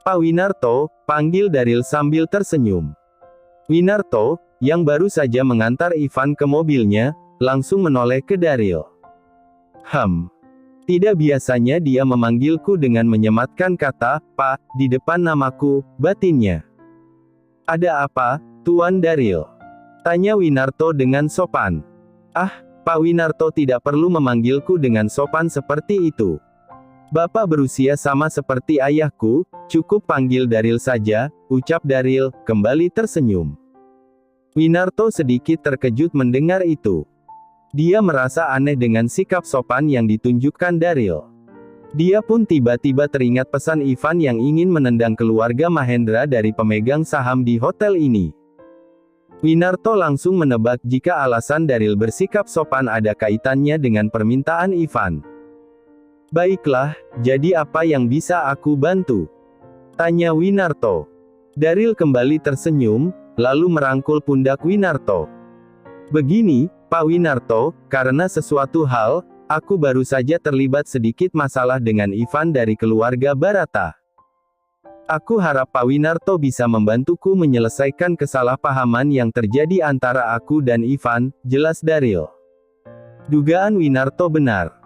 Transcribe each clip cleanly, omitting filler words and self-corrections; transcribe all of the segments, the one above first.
Pak Winarto, panggil Daryl sambil tersenyum. Winarto, yang baru saja mengantar Ivan ke mobilnya, langsung menoleh ke Daryl. Tidak biasanya dia memanggilku dengan menyematkan kata, Pak, di depan namaku, batinnya. Ada apa, Tuan Daryl? Tanya Winarto dengan sopan. Pak Winarto tidak perlu memanggilku dengan sopan seperti itu. Bapak berusia sama seperti ayahku, cukup panggil Daryl saja, ucap Daryl, kembali tersenyum. Winarto sedikit terkejut mendengar itu. Dia merasa aneh dengan sikap sopan yang ditunjukkan Daryl. Dia pun tiba-tiba teringat pesan Ivan yang ingin menendang keluarga Mahendra dari pemegang saham di hotel ini. Winarto langsung menebak jika alasan Daryl bersikap sopan ada kaitannya dengan permintaan Ivan. Baiklah, jadi apa yang bisa aku bantu? Tanya Winarto. Daryl kembali tersenyum, lalu merangkul pundak Winarto. Begini, Pak Winarto, karena sesuatu hal, aku baru saja terlibat sedikit masalah dengan Ivan dari keluarga Barata. Aku harap Pak Winarto bisa membantuku menyelesaikan kesalahpahaman yang terjadi antara aku dan Ivan, jelas Daryl. Dugaan Winarto benar.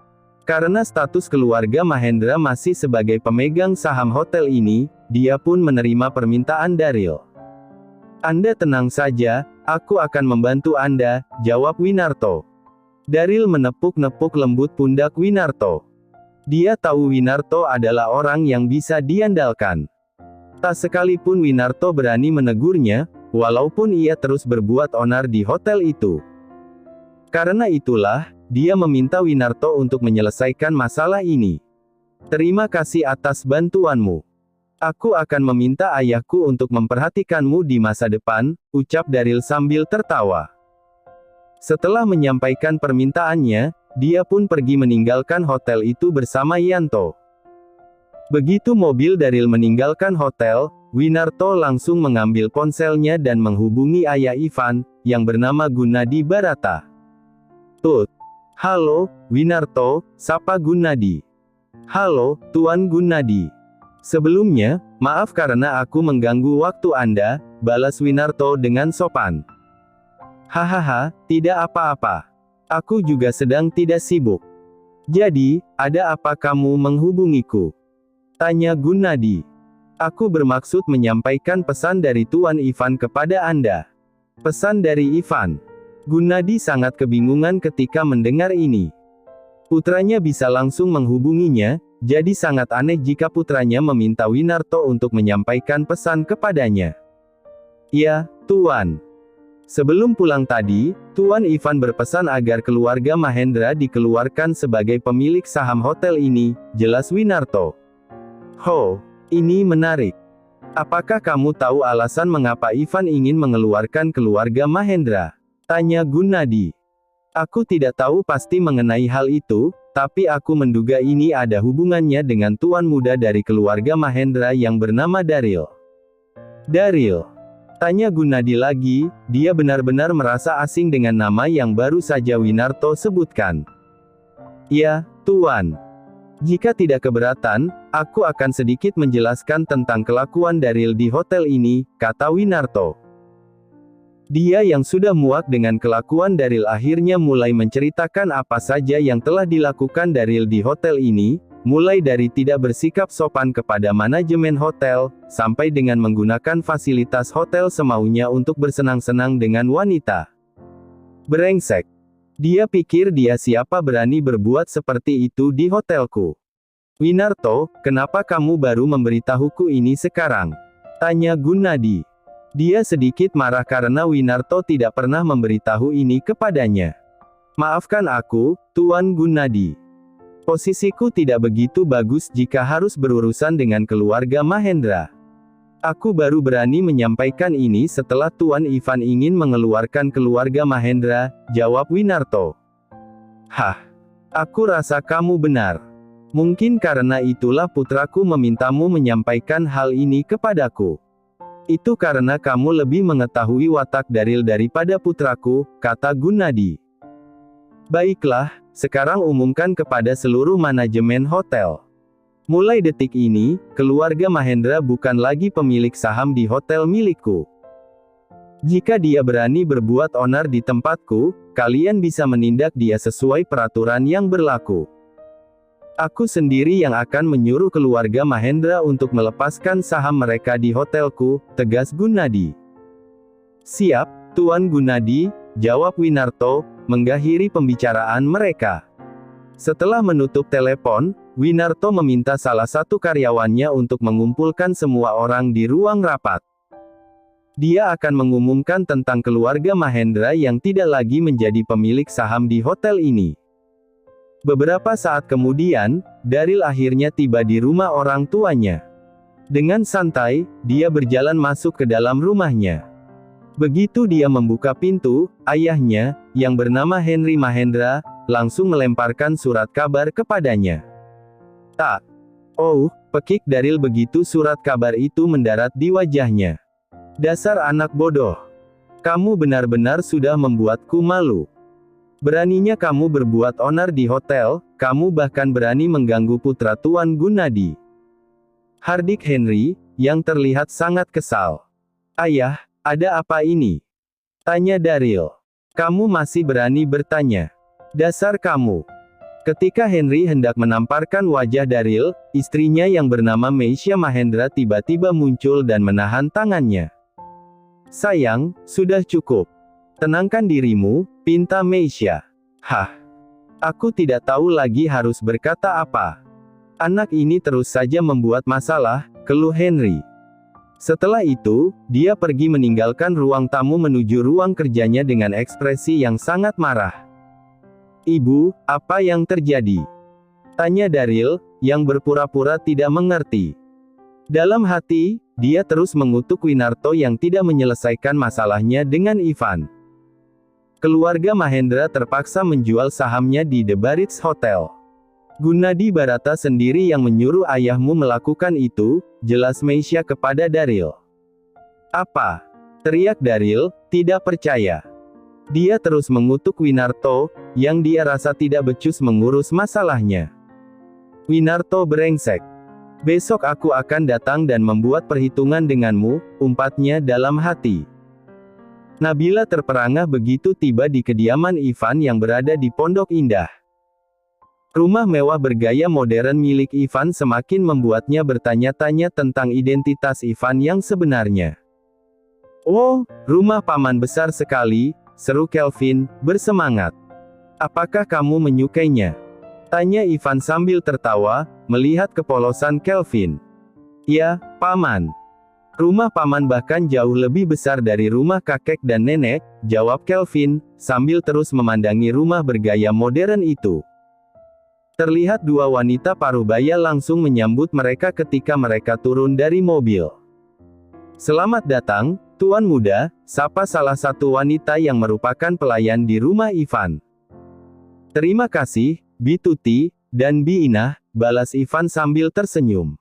Karena status keluarga Mahendra masih sebagai pemegang saham hotel ini, dia pun menerima permintaan Daryl. Anda tenang saja, aku akan membantu Anda, jawab Winarto. Daryl menepuk-nepuk lembut pundak Winarto. Dia tahu Winarto adalah orang yang bisa diandalkan. Tak sekalipun Winarto berani menegurnya, walaupun ia terus berbuat onar di hotel itu. Karena itulah, dia meminta Winarto untuk menyelesaikan masalah ini. Terima kasih atas bantuanmu. Aku akan meminta ayahku untuk memperhatikanmu di masa depan, ucap Daryl sambil tertawa. Setelah menyampaikan permintaannya, dia pun pergi meninggalkan hotel itu bersama Yanto. Begitu mobil Daryl meninggalkan hotel, Winarto langsung mengambil ponselnya dan menghubungi ayah Ivan, yang bernama Gunadi Barata. Halo, Winarto, sapa Gunadi. Halo, Tuan Gunadi. Sebelumnya, maaf karena aku mengganggu waktu Anda, balas Winarto dengan sopan. Hahaha, tidak apa-apa. Aku juga sedang tidak sibuk. Jadi, ada apa kamu menghubungiku? Tanya Gunadi. Aku bermaksud menyampaikan pesan dari Tuan Ivan kepada Anda. Pesan dari Ivan. Gunadi sangat kebingungan ketika mendengar ini. Putranya bisa langsung menghubunginya, jadi sangat aneh jika putranya meminta Winarto untuk menyampaikan pesan kepadanya. Ya, Tuan. Sebelum pulang tadi, Tuan Ivan berpesan agar keluarga Mahendra dikeluarkan sebagai pemilik saham hotel ini, jelas Winarto. Ini menarik. Apakah kamu tahu alasan mengapa Ivan ingin mengeluarkan keluarga Mahendra? Tanya Gunadi. Aku tidak tahu pasti mengenai hal itu, tapi aku menduga ini ada hubungannya dengan tuan muda dari keluarga Mahendra yang bernama Daryl. Daryl? Tanya Gunadi lagi, dia benar-benar merasa asing dengan nama yang baru saja Winarto sebutkan. Ya, Tuan. Jika tidak keberatan, aku akan sedikit menjelaskan tentang kelakuan Daryl di hotel ini, kata Winarto. Dia yang sudah muak dengan kelakuan Daryl akhirnya mulai menceritakan apa saja yang telah dilakukan Daryl di hotel ini, mulai dari tidak bersikap sopan kepada manajemen hotel, sampai dengan menggunakan fasilitas hotel semaunya untuk bersenang-senang dengan wanita. Brengsek. Dia pikir dia siapa berani berbuat seperti itu di hotelku. Winarto, kenapa kamu baru memberitahuku ini sekarang? Tanya Gunadi. Dia sedikit marah karena Winarto tidak pernah memberitahu ini kepadanya. Maafkan aku, Tuan Gunadi. Posisiku tidak begitu bagus jika harus berurusan dengan keluarga Mahendra. Aku baru berani menyampaikan ini setelah Tuan Ivan ingin mengeluarkan keluarga Mahendra, jawab Winarto. Aku rasa kamu benar. Mungkin karena itulah putraku memintamu menyampaikan hal ini kepadaku. Itu karena kamu lebih mengetahui watak Daryl daripada putraku, kata Gunadi. Baiklah, sekarang umumkan kepada seluruh manajemen hotel. Mulai detik ini, keluarga Mahendra bukan lagi pemilik saham di hotel milikku. Jika dia berani berbuat onar di tempatku, kalian bisa menindak dia sesuai peraturan yang berlaku. Aku sendiri yang akan menyuruh keluarga Mahendra untuk melepaskan saham mereka di hotelku, tegas Gunadi. Siap, Tuan Gunadi, jawab Winarto, mengakhiri pembicaraan mereka. Setelah menutup telepon, Winarto meminta salah satu karyawannya untuk mengumpulkan semua orang di ruang rapat. Dia akan mengumumkan tentang keluarga Mahendra yang tidak lagi menjadi pemilik saham di hotel ini. Beberapa saat kemudian, Daryl akhirnya tiba di rumah orang tuanya. Dengan santai, dia berjalan masuk ke dalam rumahnya. Begitu dia membuka pintu, ayahnya, yang bernama Henry Mahendra, langsung melemparkan surat kabar kepadanya. Tak. Oh, pekik Daryl begitu surat kabar itu mendarat di wajahnya. Dasar anak bodoh. Kamu benar-benar sudah membuatku malu. Beraninya kamu berbuat onar di hotel, kamu bahkan berani mengganggu putra Tuan Gunadi. Hardik Henry, yang terlihat sangat kesal. Ayah, ada apa ini? Tanya Daryl. Kamu masih berani bertanya. Dasar kamu. Ketika Henry hendak menamparkan wajah Daryl, istrinya yang bernama Meisha Mahendra tiba-tiba muncul dan menahan tangannya. Sayang, sudah cukup. Tenangkan dirimu, pinta Meisha. Hah. Aku tidak tahu lagi harus berkata apa. Anak ini terus saja membuat masalah, keluh Henry. Setelah itu, dia pergi meninggalkan ruang tamu menuju ruang kerjanya dengan ekspresi yang sangat marah. Ibu, apa yang terjadi? Tanya Daryl, yang berpura-pura tidak mengerti. Dalam hati, dia terus mengutuk Winarto yang tidak menyelesaikan masalahnya dengan Ivan. Keluarga Mahendra terpaksa menjual sahamnya di The Barracks Hotel. Gunadi Barata sendiri yang menyuruh ayahmu melakukan itu, jelas Meisha kepada Daryl. Apa? Teriak Daryl, tidak percaya. Dia terus mengutuk Winarto, yang dia rasa tidak becus mengurus masalahnya. Winarto brengsek. Besok aku akan datang dan membuat perhitungan denganmu, umpatnya dalam hati. Nabila terperangah begitu tiba di kediaman Ivan yang berada di Pondok Indah. Rumah mewah bergaya modern milik Ivan semakin membuatnya bertanya-tanya tentang identitas Ivan yang sebenarnya. Oh, rumah paman besar sekali, seru Kelvin, bersemangat. Apakah kamu menyukainya? Tanya Ivan sambil tertawa, melihat kepolosan Kelvin. Ya, paman. Rumah paman bahkan jauh lebih besar dari rumah kakek dan nenek, jawab Kelvin, sambil terus memandangi rumah bergaya modern itu. Terlihat dua wanita parubaya langsung menyambut mereka ketika mereka turun dari mobil. Selamat datang, Tuan Muda, sapa salah satu wanita yang merupakan pelayan di rumah Ivan. Terima kasih, Bi Tuti, dan Bi Inah, balas Ivan sambil tersenyum.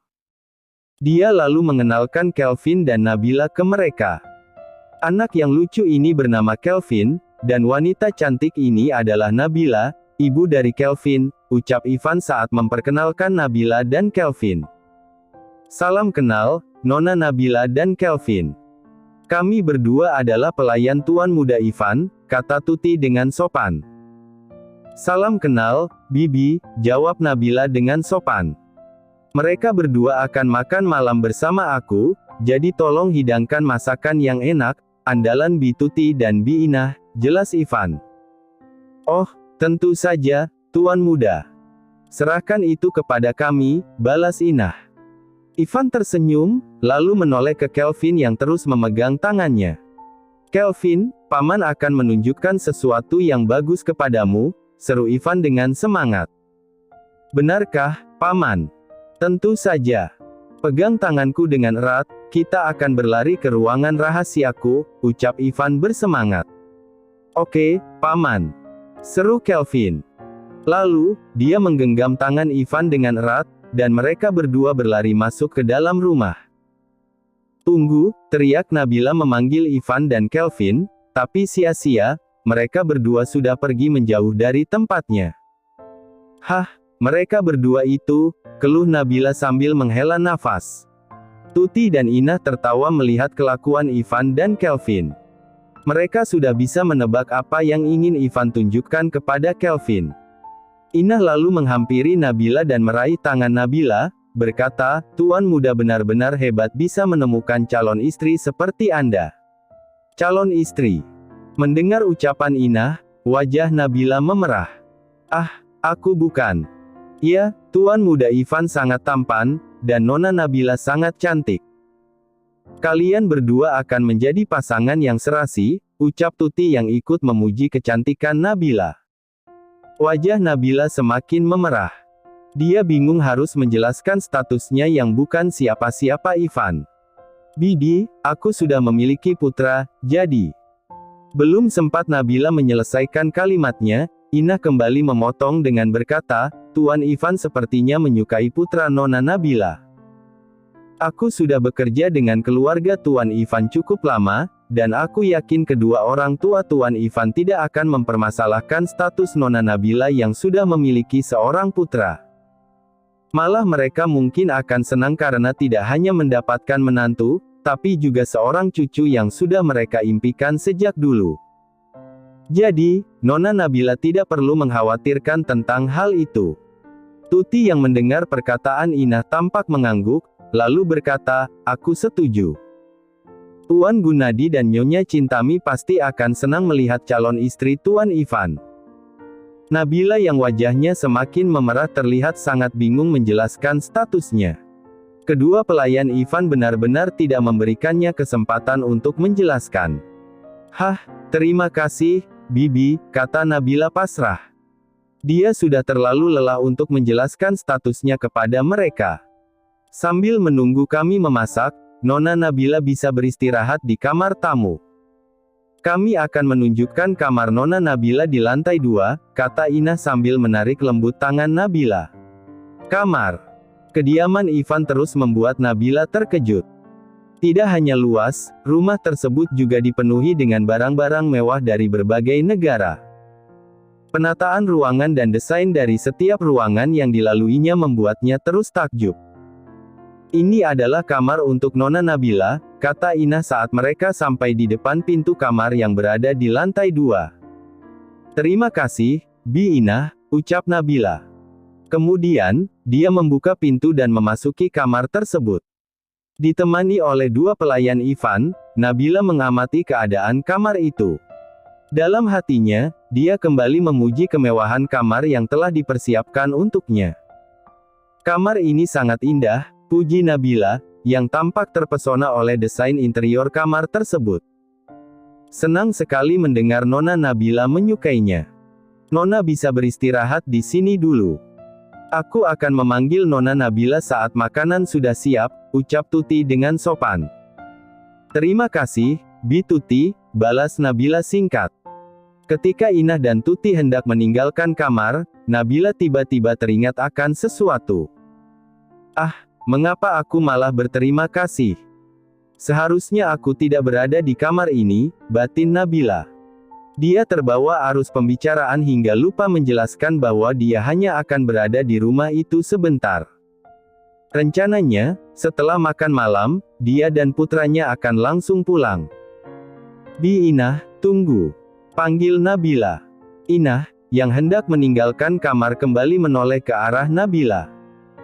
Dia lalu mengenalkan Kelvin dan Nabila ke mereka. Anak yang lucu ini bernama Kelvin, dan wanita cantik ini adalah Nabila, ibu dari Kelvin, ucap Ivan saat memperkenalkan Nabila dan Kelvin. Salam kenal, Nona Nabila dan Kelvin. Kami berdua adalah pelayan Tuan Muda Ivan, kata Tuti dengan sopan. Salam kenal, Bibi, jawab Nabila dengan sopan. Mereka berdua akan makan malam bersama aku, jadi tolong hidangkan masakan yang enak, andalan Bi Tuti dan Bi Inah, jelas Ivan. Oh, tentu saja, Tuan Muda. Serahkan itu kepada kami, balas Inah. Ivan tersenyum, lalu menoleh ke Kelvin yang terus memegang tangannya. Kelvin, paman akan menunjukkan sesuatu yang bagus kepadamu, seru Ivan dengan semangat. Benarkah, paman? Tentu saja. Pegang tanganku dengan erat, kita akan berlari ke ruangan rahasiaku, ucap Ivan bersemangat. Oke, paman. Seru Kelvin. Lalu, dia menggenggam tangan Ivan dengan erat, dan mereka berdua berlari masuk ke dalam rumah. Tunggu, teriak Nabila memanggil Ivan dan Kelvin, tapi sia-sia, mereka berdua sudah pergi menjauh dari tempatnya. Hah, mereka berdua itu, keluh Nabila sambil menghela nafas. Tuti dan Inah tertawa melihat kelakuan Ivan dan Kelvin. Mereka sudah bisa menebak apa yang ingin Ivan tunjukkan kepada Kelvin. Inah lalu menghampiri Nabila dan meraih tangan Nabila, berkata, "Tuan muda benar-benar hebat bisa menemukan calon istri seperti Anda." Calon istri. Mendengar ucapan Inah, wajah Nabila memerah. "Ah, aku bukan." "Ya, tuan muda Ivan sangat tampan, dan Nona Nabila sangat cantik. Kalian berdua akan menjadi pasangan yang serasi," ucap Tuti yang ikut memuji kecantikan Nabila. Wajah Nabila semakin memerah. Dia bingung harus menjelaskan statusnya yang bukan siapa-siapa Ivan. "Bibi, aku sudah memiliki putra, jadi..." Belum sempat Nabila menyelesaikan kalimatnya, Inah kembali memotong dengan berkata, "Tuan Ivan sepertinya menyukai putra Nona Nabila. Aku sudah bekerja dengan keluarga Tuan Ivan cukup lama, dan aku yakin kedua orang tua Tuan Ivan tidak akan mempermasalahkan status Nona Nabila yang sudah memiliki seorang putra. Malah mereka mungkin akan senang karena tidak hanya mendapatkan menantu, tapi juga seorang cucu yang sudah mereka impikan sejak dulu. Jadi, Nona Nabila tidak perlu mengkhawatirkan tentang hal itu." Tuti yang mendengar perkataan Inah tampak mengangguk, lalu berkata, "Aku setuju. Tuan Gunadi dan Nyonya Cintami pasti akan senang melihat calon istri Tuan Ivan." Nabila yang wajahnya semakin memerah terlihat sangat bingung menjelaskan statusnya. Kedua pelayan Ivan benar-benar tidak memberikannya kesempatan untuk menjelaskan. "Hah, terima kasih, Bibi," kata Nabila pasrah. Dia sudah terlalu lelah untuk menjelaskan statusnya kepada mereka. "Sambil menunggu kami memasak, Nona Nabila bisa beristirahat di kamar tamu. Kami akan menunjukkan kamar Nona Nabila di lantai 2, kata Inah sambil menarik lembut tangan Nabila. Kamar. Kediaman Ivan terus membuat Nabila terkejut. Tidak hanya luas, rumah tersebut juga dipenuhi dengan barang-barang mewah dari berbagai negara. Penataan ruangan dan desain dari setiap ruangan yang dilaluinya membuatnya terus takjub. "Ini adalah kamar untuk Nona Nabila," kata Inah saat mereka sampai di depan pintu kamar yang berada di lantai 2. "Terima kasih, Bi Inah," ucap Nabila. Kemudian, dia membuka pintu dan memasuki kamar tersebut. Ditemani oleh dua pelayan Ivan, Nabila mengamati keadaan kamar itu. Dalam hatinya, dia kembali memuji kemewahan kamar yang telah dipersiapkan untuknya. "Kamar ini sangat indah," puji Nabila, yang tampak terpesona oleh desain interior kamar tersebut. "Senang sekali mendengar Nona Nabila menyukainya. Nona bisa beristirahat di sini dulu. Aku akan memanggil Nona Nabila saat makanan sudah siap," ucap Tuti dengan sopan. "Terima kasih, Bi Tuti," balas Nabila singkat. Ketika Inah dan Tuti hendak meninggalkan kamar, Nabila tiba-tiba teringat akan sesuatu. "Ah, mengapa aku malah berterima kasih? Seharusnya aku tidak berada di kamar ini," batin Nabila. Dia terbawa arus pembicaraan hingga lupa menjelaskan bahwa dia hanya akan berada di rumah itu sebentar. Rencananya, setelah makan malam, dia dan putranya akan langsung pulang. "Bi Inah, tunggu," panggil Nabila. Inah, yang hendak meninggalkan kamar kembali menoleh ke arah Nabila.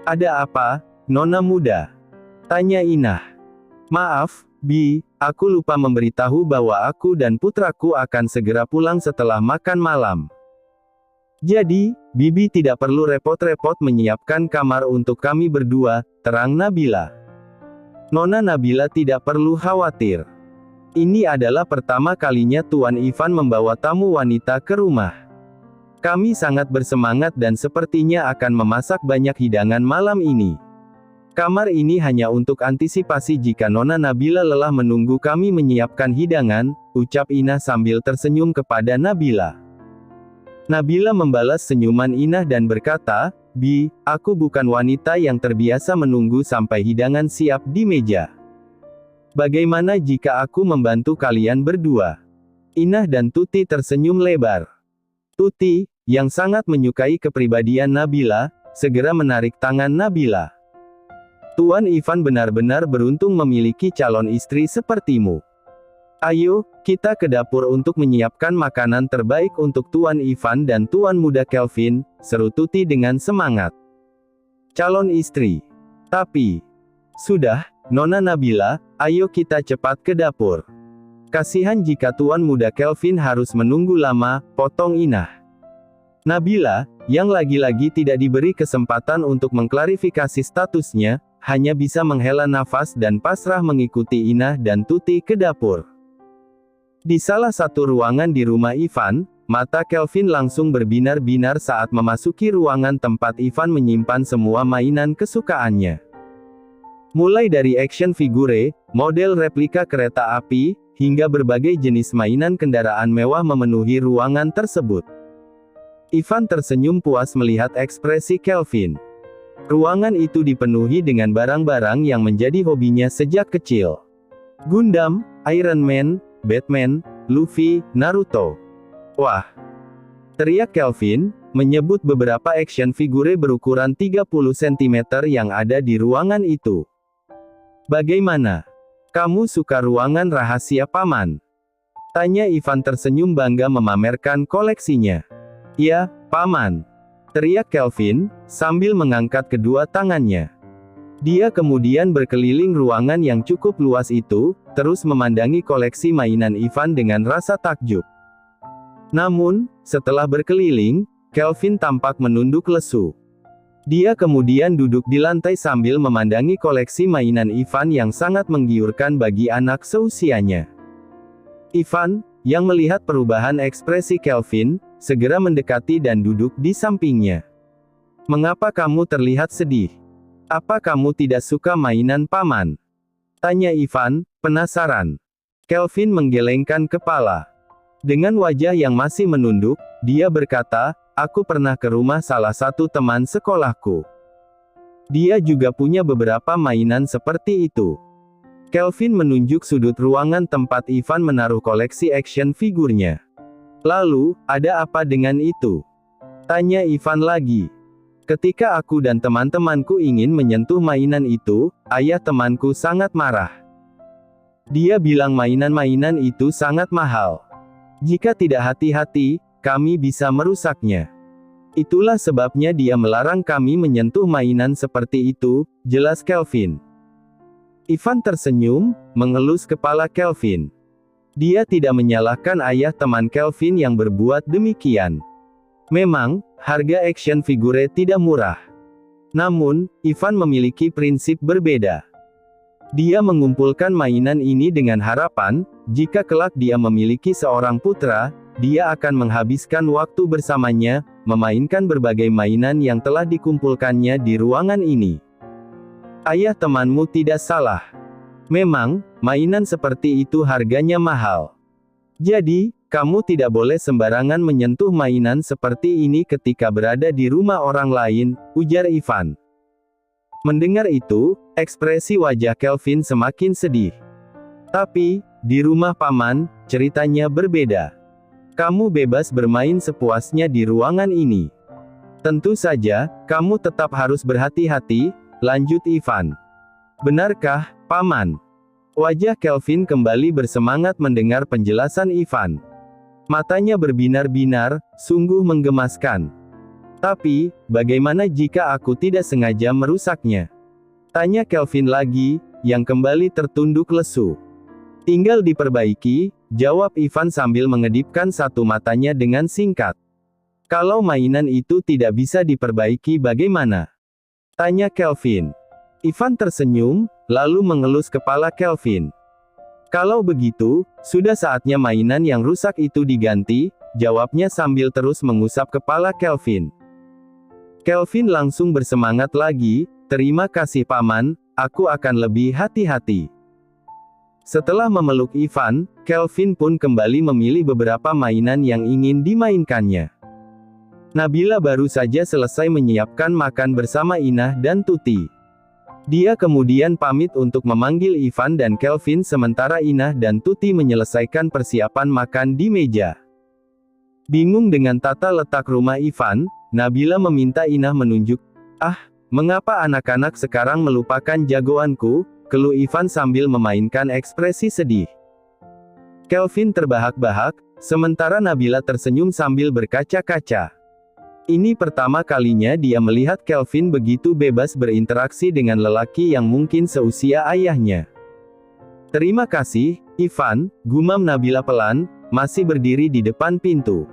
"Ada apa, Nona muda?" tanya Inah. "Maaf, Bi, aku lupa memberitahu bahwa aku dan putraku akan segera pulang setelah makan malam. Jadi, Bibi tidak perlu repot-repot menyiapkan kamar untuk kami berdua," terang Nabila. "Nona Nabila tidak perlu khawatir. Ini adalah pertama kalinya Tuan Ivan membawa tamu wanita ke rumah. Kami sangat bersemangat dan sepertinya akan memasak banyak hidangan malam ini. Kamar ini hanya untuk antisipasi jika Nona Nabila lelah menunggu kami menyiapkan hidangan," ucap Inah sambil tersenyum kepada Nabila. Nabila membalas senyuman Inah dan berkata, "Bi, aku bukan wanita yang terbiasa menunggu sampai hidangan siap di meja. Bagaimana jika aku membantu kalian berdua?" Inah dan Tuti tersenyum lebar. Tuti, yang sangat menyukai kepribadian Nabila, segera menarik tangan Nabila. Tuan Ivan benar-benar beruntung memiliki calon istri sepertimu. Ayo, kita ke dapur untuk menyiapkan makanan terbaik untuk Tuan Ivan dan Tuan Muda Kelvin, seru Tuti dengan semangat. Calon istri. Tapi, sudah, Nona Nabila, ayo kita cepat ke dapur. Kasihan jika Tuan Muda Kelvin harus menunggu lama, potong Inah. Nabila, yang lagi-lagi tidak diberi kesempatan untuk mengklarifikasi statusnya, hanya bisa menghela nafas dan pasrah mengikuti Inah dan Tuti ke dapur. Di salah satu ruangan di rumah Ivan, mata Kelvin langsung berbinar-binar saat memasuki ruangan tempat Ivan menyimpan semua mainan kesukaannya. Mulai dari action figure, model replika kereta api, hingga berbagai jenis mainan kendaraan mewah memenuhi ruangan tersebut. Ivan tersenyum puas melihat ekspresi Kelvin. Ruangan itu dipenuhi dengan barang-barang yang menjadi hobinya sejak kecil. Gundam, Iron Man, Batman, Luffy, Naruto. Wah! Teriak Kelvin, menyebut beberapa action figure berukuran 30 cm yang ada di ruangan itu. Bagaimana? Kamu suka ruangan rahasia paman? Tanya Ivan tersenyum bangga memamerkan koleksinya. Ya, paman. Teriak Kelvin, sambil mengangkat kedua tangannya. Dia kemudian berkeliling ruangan yang cukup luas itu, terus memandangi koleksi mainan Ivan dengan rasa takjub. Namun, setelah berkeliling, Kelvin tampak menunduk lesu. Dia kemudian duduk di lantai sambil memandangi koleksi mainan Ivan yang sangat menggiurkan bagi anak seusianya. Ivan, yang melihat perubahan ekspresi Kelvin, segera mendekati dan duduk di sampingnya. Mengapa kamu terlihat sedih? Apa kamu tidak suka mainan paman? Tanya Ivan, penasaran. Kelvin menggelengkan kepala. Dengan wajah yang masih menunduk, dia berkata, aku pernah ke rumah salah satu teman sekolahku. Dia juga punya beberapa mainan seperti itu. Kelvin menunjuk sudut ruangan tempat Ivan menaruh koleksi action figurnya. Lalu, ada apa dengan itu? Tanya Ivan lagi. Ketika aku dan teman-temanku ingin menyentuh mainan itu, ayah temanku sangat marah. Dia bilang mainan-mainan itu sangat mahal. Jika tidak hati-hati, kami bisa merusaknya. Itulah sebabnya dia melarang kami menyentuh mainan seperti itu, jelas Kelvin. Ivan tersenyum, mengelus kepala Kelvin. Dia tidak menyalahkan ayah teman Kelvin yang berbuat demikian. Memang, harga action figure tidak murah. Namun, Ivan memiliki prinsip berbeda. Dia mengumpulkan mainan ini dengan harapan, jika kelak dia memiliki seorang putra, dia akan menghabiskan waktu bersamanya, memainkan berbagai mainan yang telah dikumpulkannya di ruangan ini. Ayah temanmu tidak salah. Memang, mainan seperti itu harganya mahal. Jadi, kamu tidak boleh sembarangan menyentuh mainan seperti ini ketika berada di rumah orang lain, ujar Ivan. Mendengar itu, ekspresi wajah Kelvin semakin sedih. Tapi, di rumah paman, ceritanya berbeda. Kamu bebas bermain sepuasnya di ruangan ini. Tentu saja, kamu tetap harus berhati-hati, lanjut Ivan. Benarkah, paman? Wajah Kelvin kembali bersemangat mendengar penjelasan Ivan. Matanya berbinar-binar, sungguh menggemaskan. Tapi, bagaimana jika aku tidak sengaja merusaknya? Tanya Kelvin lagi, yang kembali tertunduk lesu. Tinggal diperbaiki, jawab Ivan sambil mengedipkan satu matanya dengan singkat. Kalau mainan itu tidak bisa diperbaiki bagaimana? Tanya Kelvin. Ivan tersenyum, lalu mengelus kepala Kelvin. Kalau begitu, sudah saatnya mainan yang rusak itu diganti, jawabnya sambil terus mengusap kepala Kelvin. Kelvin langsung bersemangat lagi, terima kasih paman, aku akan lebih hati-hati. Setelah memeluk Ivan, Kelvin pun kembali memilih beberapa mainan yang ingin dimainkannya. Nabila baru saja selesai menyiapkan makan bersama Inah dan Tuti. Dia kemudian pamit untuk memanggil Ivan dan Kelvin sementara Inah dan Tuti menyelesaikan persiapan makan di meja. Bingung dengan tata letak rumah Ivan, Nabila meminta Inah menunjuk Ah, mengapa anak-anak sekarang melupakan jagoanku? Keluh Ivan sambil memainkan ekspresi sedih. Kelvin terbahak-bahak, sementara Nabila tersenyum sambil berkaca-kaca. Ini pertama kalinya dia melihat Kelvin begitu bebas berinteraksi dengan lelaki yang mungkin seusia ayahnya. Terima kasih, Ivan, gumam Nabila pelan, masih berdiri di depan pintu.